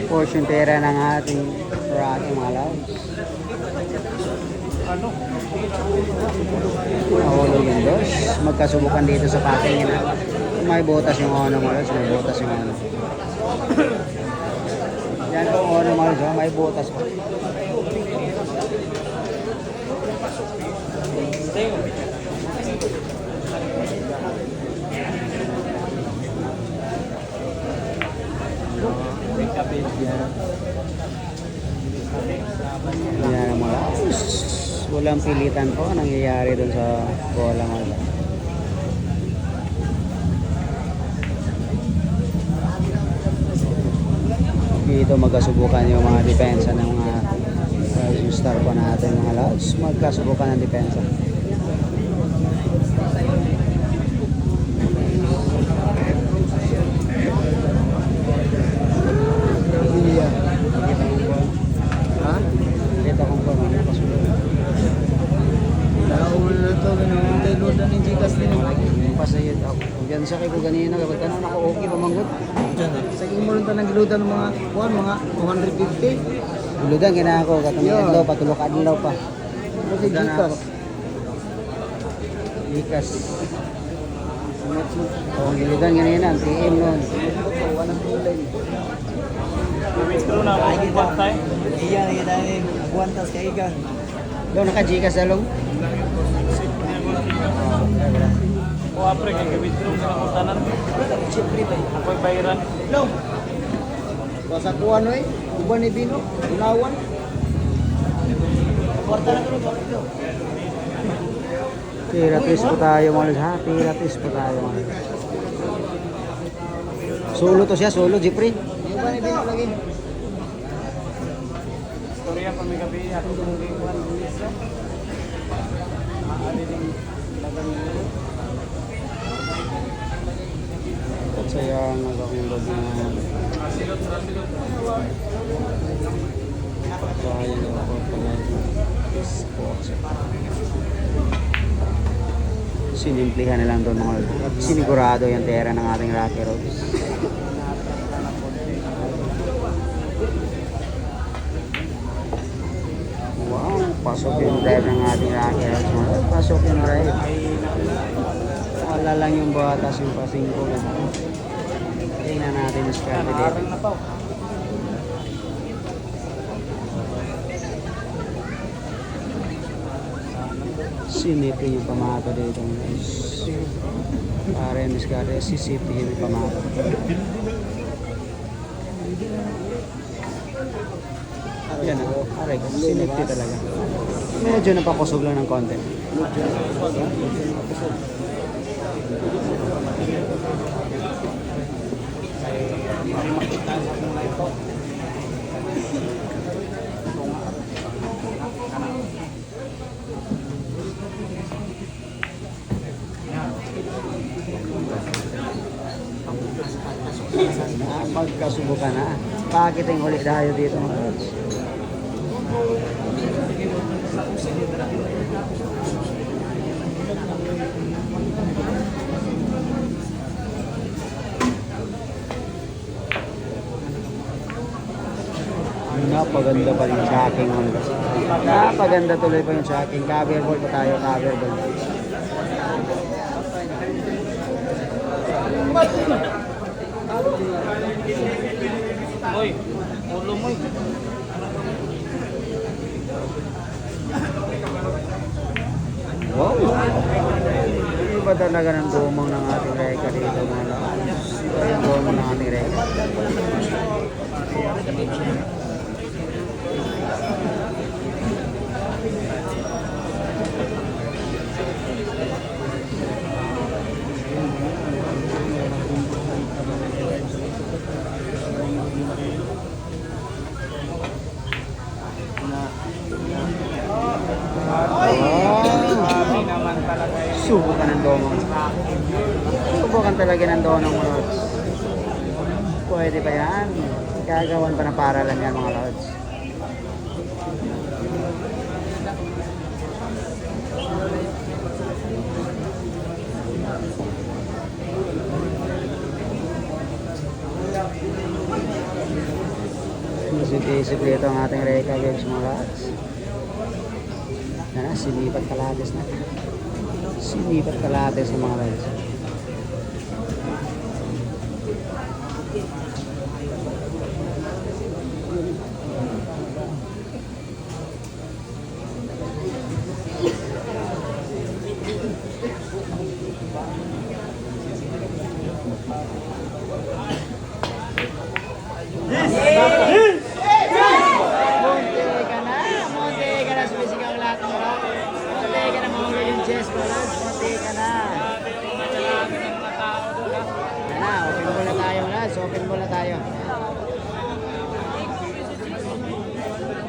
Portion pera ng ating Rocky mga loves. Nahulog yung dos. Magkasubukan dito sa patingin na may butas yung ono mga loves. May butas yung ono. Yan po ono mga loves. May butas po. Yan mga loves. Walang pilitan po nangyayari dun sa bola mga loves. Dito magkasubukan yung mga depensa ng mga rising star po natin mga loves. Magkasubukan ng depensa. Sakay ko ganina kapag tanong ako okay pa manggod. Sakay mo rin ng giludan ng mga kuwan, mga 250. Giludan gina ako katong adlaw pa tulok adlaw pa. Kasi gikas. Gikas. Oh, giludan ganina ang TM noon. Wanang kulay. Withdraw na ako kung buwan tayo. Iya na kita ni buwantas kay ka. Do naka-Gcash along. O apre kay withdraw na ako tanan. Siyempre tayo. Ako'y bayaran. No. Basta kuwan no uban ni Bino, unawan. Kwarta na tulo. Piratis po tayo mga lods ha. Piratis po tayo mga lods. Solo to siya, solo Jeffrey. Uban ni Bino lagi. Storya pa may gabi ako tumungin ko ang bulis. Maali ding lagang nilo. At sayang nagkakulog na sayang ako pala sports. Sinimplihan na lang doon mga lods. Sinigurado yung tera ng ating Rocky Roads. Wow, pasok yung drive ng ating Rocky Roads. Pasok yung drive. Wala lang yung batas yung pasingko. Tingnan natin yung scratch dito. Sinipin yung pamato dito. Para yung scratch, sisipin yung pamato. Yan o, aray ko, sinipin talaga. Medyo napakusog lang ng konti. Magkasubukan na. Bakit yung huli tayo dito mga lods? Napaganda pa rin sa aking Honda. Napaganda tuloy pa yung sa aking. Cover ball pa tayo, cover ball. Oy, ulo mo eh. Wow! Iba talaga ng dumang ng ating reka dito mga lakas. Iba yung dumang ng ating reka. Subukan ng domong. Subukan talaga ng domong mga lods. Pwede pa yan. Gagawan pa ng paralan yan mga lods. Isip-isip dito ang ating Reka Games mga lods. Yan na, sinipat kalates na. Sinipat kalates ng mga lods. Munti ka na, sumisigaw lahat ng rock. Munti ka na mahuli yung chest mo, lads. Munti ka na. Yan na, open muna tayo, lads. Open muna tayo.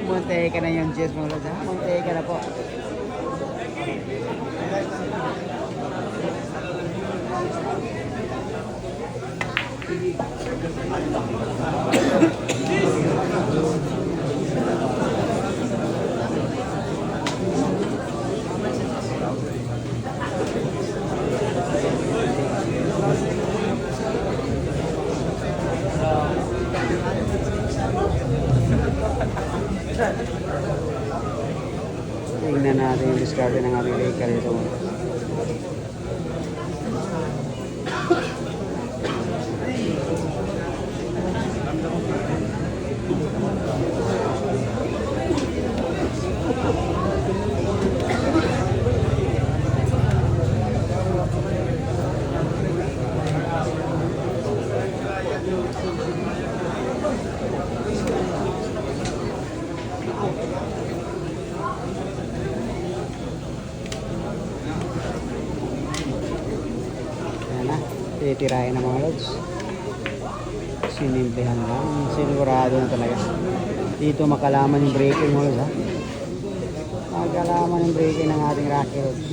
Munti ka na yung chest mo, lads. Munti ka na po. Tingnan natin yung discard ng aming Reka dito. Titirahin ng mga lods. Sinimplihan lang. Sigurado na talaga. Dito makalaman yung braking mo lods ha. Makalaman yung braking ng ating Rocky Roads.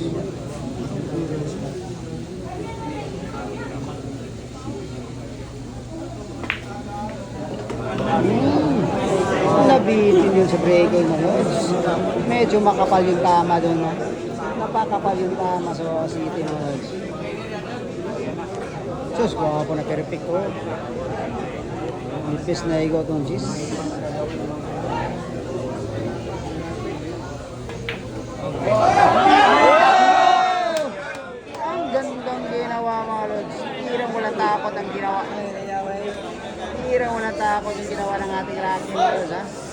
Nabitin yun sa braking mo lods. Medyo makapal yung tama doon ha. Napakapal yung tama sa city mo lods. Sus, guwapo na perfect ko. Nipis na igo itong cheese. Ang gandang ginawa mga lods. Hirang walang takot ang ginawa. Hirang walang takot ang ginawa ng ating Rocky mga lods ha.